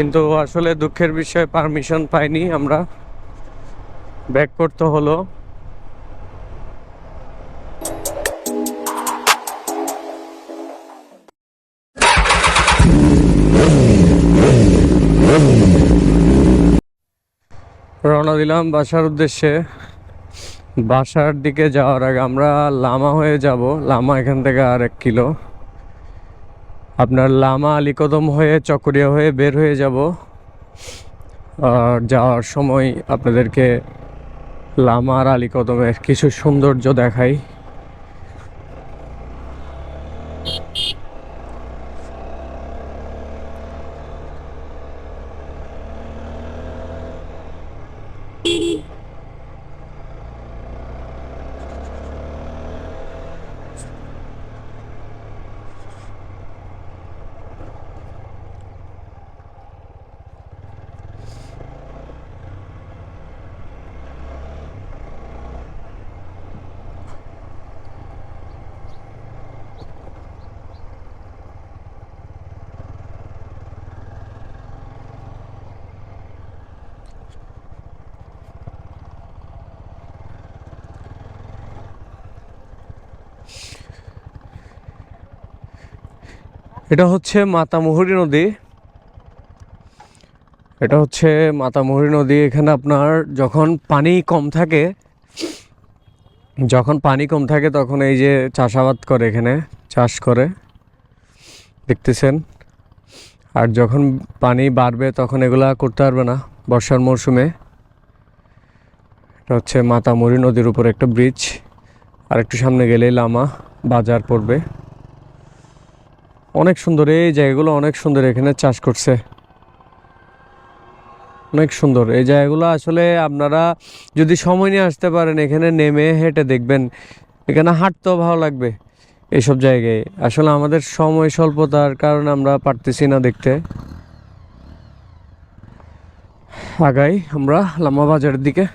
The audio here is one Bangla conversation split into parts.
কিন্তু আসলে দুঃখের বিষয় পারমিশন পাইনি আমরা, ব্যাক করতে হলো। রওনা দিলাম বাসার উদ্দেশ্যে। বাসার দিকে যাওয়ার আগে আমরা লামা হয়ে যাব। লামা এখান থেকে আর 1 কিলো। আপনার লামা আলীকদম হয়ে চকরিয়া হয়ে বের হয়ে যাব। আর যাওয়ার সময় আপনাদেরকে লামা আর আলীকদমের কিছু সৌন্দর্য দেখাই। এটা হচ্ছে মাতামুহুরী নদী। এটা হচ্ছে মাতামুহুরী নদী। এখানে আপনার যখন পানি কম থাকে তখন এই যে চাষাবাদ করে, এখানে চাষ করে দেখতেছেন। আর যখন পানি বাড়বে তখন এগুলা করতে পারবে না বর্ষার মরশুমে। এটা হচ্ছে মাতামুহুরী নদীর উপর একটা ব্রিজ। আর একটু সামনে গেলেই লামা বাজার পড়বে। অনেক সুন্দর এই জায়গাগুলো, অনেক সুন্দর। এখানে চাষ করছে, অনেক সুন্দর এই জায়গাগুলো। আসলে আপনারা যদি সময় নিয়ে আসতে পারেন, এখানে নেমে হেঁটে দেখবেন, এখানে হাঁটতেও ভালো লাগবে এইসব জায়গায়। আসলে আমাদের সময় স্বল্পতার কারণে আমরা পারতেছি না দেখতে। আগাই আমরা লামা বাজারের দিকে।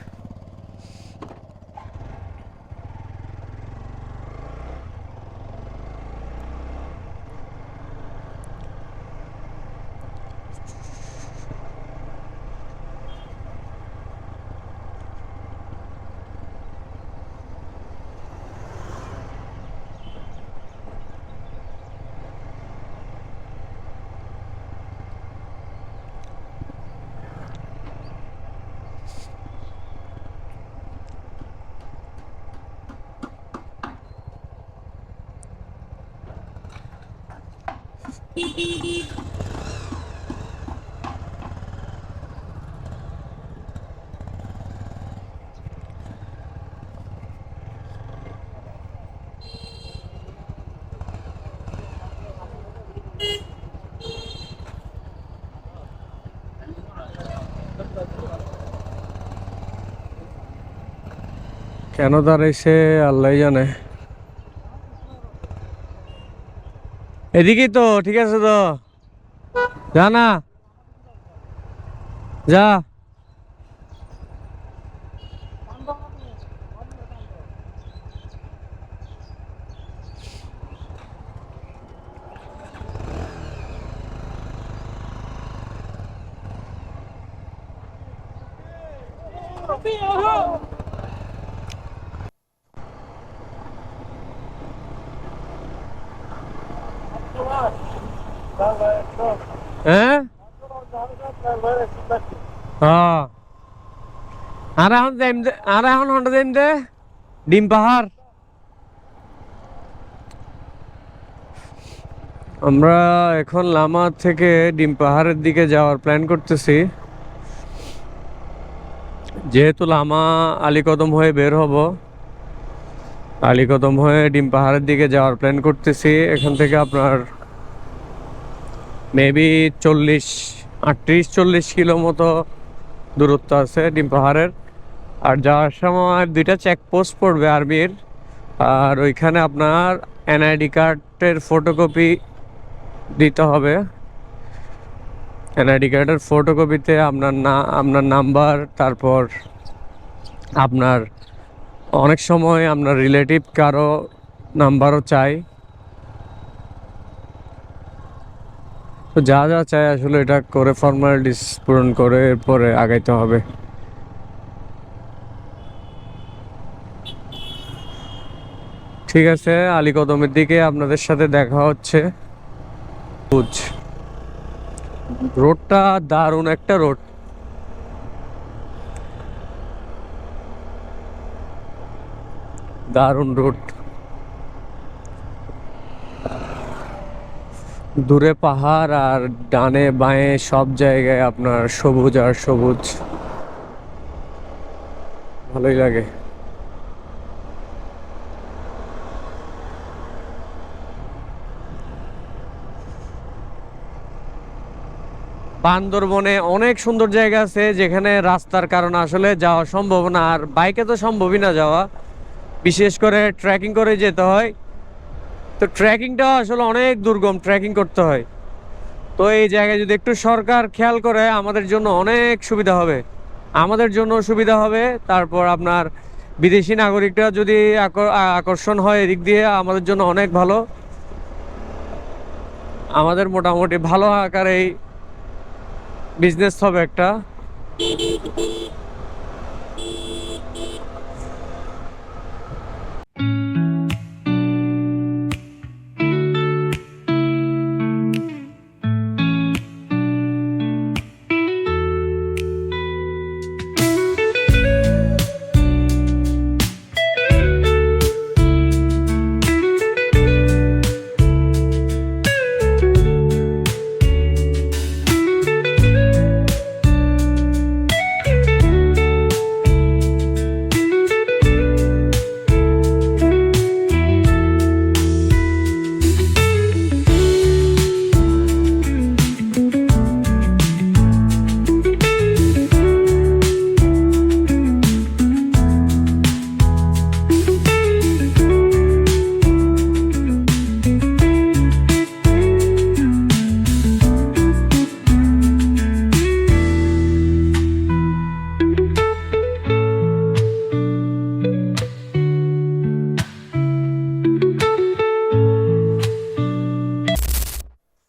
কেন দাঁড়াইছে আল্লাহ জানে। এদিকেই তো ঠিক আছে, তো যা না, যা। হ্যাঁ আর এখন যাইম, আর এখন হন্ডা যাইম দে ডিম পাহাড়। আমরা এখন লামা থেকে ডিম পাহাড়ের দিকে যাওয়ার প্ল্যান করতেছি। যেহেতু লামা আলীকদম হয়ে বের হব, আলীকদম হয়ে ডিম পাহাড়ের দিকে যাওয়ার প্ল্যান করতেছি। এখান থেকে আপনার মেবি 38-40 কিলো মতো দূরত্ব আছে ডিম পাহাড়ের। আর যাওয়ার সময় 2টা চেকপোস্ট পড়বে আর্মির, আর ওইখানে আপনার এনআইডি কার্ডের ফটোকপি দিতে হবে। এনআইডি কার্ডের ফটোকপিতে আপনার নাম্বার, তারপর আপনার অনেক সময় আপনার রিলেটিভ কারো নাম্বারও চাই। তো যা যা চাই আসলে এটা করে ফর্মালিটিস পূরণ করে এরপরে আগাইতে হবে। ঠিক আছে, আলীকদমের দিকে আপনাদের সাথে দেখা হচ্ছে। রোডটা দারুণ একটা রোড। দারুণ রোড, দূরে পাহাড় আর ডানে বাঁয়ে সব জায়গায় আপনার সবুজ আর সবুজ, ভালোই লাগে। বান্দরবনে অনেক সুন্দর জায়গা আছে যেখানে রাস্তার কারণে আসলে যাওয়া সম্ভব না, আর বাইকে তো সম্ভবই না যাওয়া, বিশেষ করে ট্রেকিং করে যেতে হয়। তো ট্রেকিংটা আসলে অনেক দুর্গম, ট্রেকিং করতে হয়। তো এই জায়গায় যদি একটু সরকার খেয়াল করে আমাদের জন্য অনেক সুবিধা হবে, আমাদের জন্য সুবিধা হবে। তারপর আপনার বিদেশি নাগরিকরা যদি আকর্ষণ হয় এদিক দিয়ে আমাদের জন্য অনেক ভালো। আমাদের মোটামুটি ভালো আকারেই বিজনেস হবে একটা।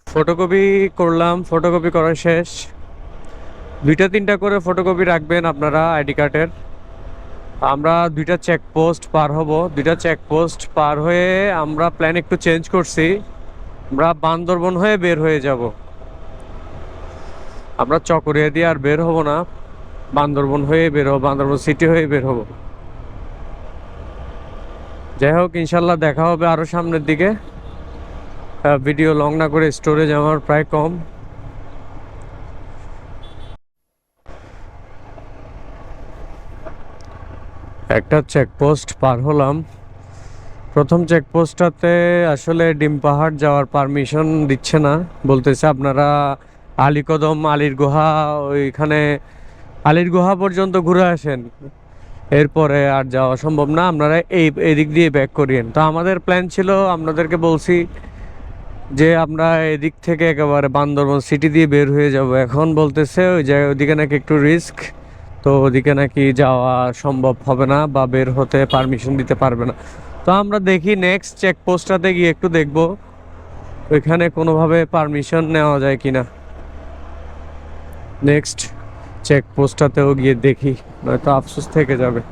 ফটোকপি করলাম, ফটোকপি করা শেষ। 2টা-3টা করে ফটোকপি রাখবেন আপনারা আইডি কার্ডের। আমরা 2টা চেকপোস্ট পার হব। 2টা চেকপোস্ট পার হয়ে আমরা প্ল্যান একটু চেঞ্জ করছি, আমরা বান্দরবন হয়ে বের হয়ে যাব। আমরা চকরিয়া দিয়ে আর বের হব না, বান্দরবন হয়ে বের হব, বান্দরবন সিটি হয়ে বের হব। যাই হোক, ইনশাল্লাহ দেখা হবে আরো সামনের দিকে। ভিডিও লং না করে, স্টোরেজ আমার প্রায় কম। একটা চেকপোস্ট পার হলাম। প্রথম চেকপোস্টটাতে আসলে ডিম পাহাড় যাওয়ার পারমিশন দিচ্ছে না, বলতেছে আপনারা আলীকদম, আলীর গুহা, ওইখানে আলীর গুহা পর্যন্ত ঘুরে আসেন, এরপরে আর যাওয়া সম্ভব না, আপনারা এদিক দিয়ে ব্যাক করিয়েন। তো আমাদের প্ল্যান ছিল, আপনাদেরকে বলছি যে আমরা এদিক থেকে একেবারে বান্দরবন সিটি দিয়ে বের হয়ে যাব। এখন বলতেছে ওই জায়গায় ওদিকে নাকি একটু রিস্ক, তো ওদিকে নাকি যাওয়া সম্ভব হবে না বা বের হতে পারমিশন দিতে পারবে না। তো আমরা দেখি নেক্সট চেকপোস্টটাতে গিয়ে একটু দেখব ওইখানে কোনোভাবে পারমিশন নেওয়া যায় কিনা। নেক্সট চেকপোস্টটাতেও গিয়ে দেখি, নয়তো আফসোস থেকে যাবে।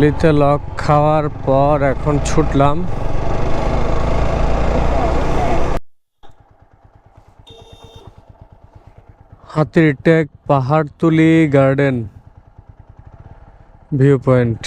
দিল্লিতে লক খাওয়ার পর এখন ছুটলাম হাতিরটেক পাহাড়তুলি গার্ডেন ভিউ পয়েন্ট।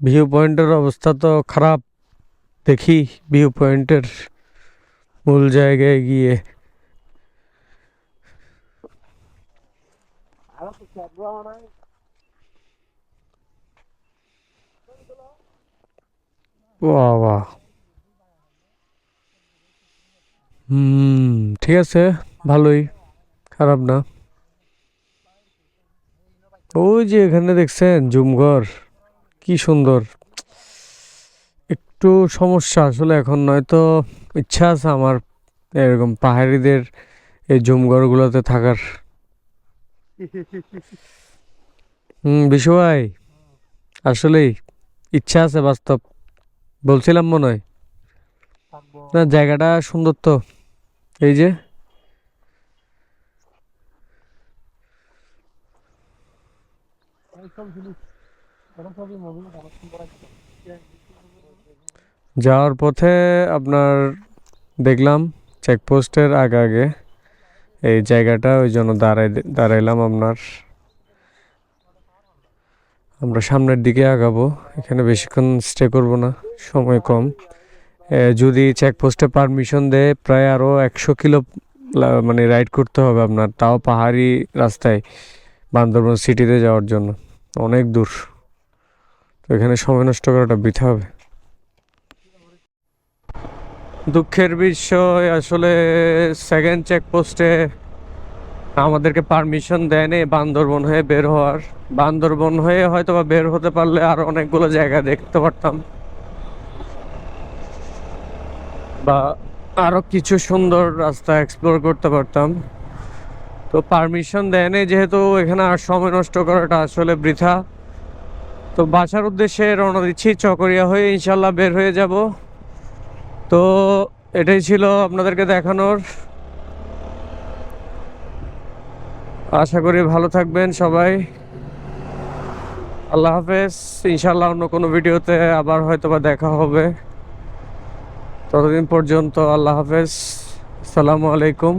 ভিউ পয়েন্টের অবস্থা তো খারাপ, দেখি ভিউ পয়েন্টের মূল জায়গায় গিয়ে। বাহ বাহ, ঠিক আছে, ভালোই, খারাপ না। ওই যে এখানে দেখছেন জুমঘর, কি সুন্দর। একটু সমস্যা আসলে এখন, নয়তো ইচ্ছা আছে আমার এরকম পাহাড়িদের এই জুমঘরগুলোতে থাকার। বিশু ভাই, আসলেই ইচ্ছা আছে বাস্তব, বলছিলাম মনে হয়। না, জায়গাটা সুন্দর তো, এই যে যাওয়ার পথে আপনার দেখলাম চেকপোস্টের আগে আগে এই জায়গাটা, ওই জন্য দাঁড়াইলাম। আমরা সামনের দিকে আগাবো, এখানে বেশিক্ষণ স্টে করব না, সময় কম। যদি চেকপোস্টে পারমিশন দেয় প্রায় আরও 100 কিলো মানে রাইড করতে হবে আপনার, তাও পাহাড়ি রাস্তায় বান্দরবন সিটিতে যাওয়ার জন্য, অনেক দূর। তো এখানে সময় নষ্ট করাটা বৃথা হবে। দুঃখের বিষয় আসলে সেকেন্ড চেকপোস্টে আমাদেরকে পারমিশন দেয়নি বান্দরবন হয়ে বের হওয়ার। বান্দরবন হয়ে হয়তো বা বের হতে পারলে আর অনেকগুলো জায়গা দেখতে পারতাম, বা আরো কিছু সুন্দর রাস্তা এক্সপ্লোর করতে পারতাম। তো পারমিশন দেয়নি যেহেতু, এখানে আর সময় নষ্ট করাটা আসলে বৃথা। তো বাসার উদ্দেশ্যে রওনা দিচ্ছি, চকরিয়া হয়ে ইনশাল্লাহ বের হয়ে যাব। তো এটাই ছিল আপনাদেরকে দেখানোর। আশা করি ভালো থাকবেন সবাই। আল্লাহ হাফেজ। ইনশাল্লাহ অন্য কোনো ভিডিওতে আবার হয়তো বা দেখা হবে। ততদিন পর্যন্ত আল্লাহ হাফেজ, আসসালামু আলাইকুম।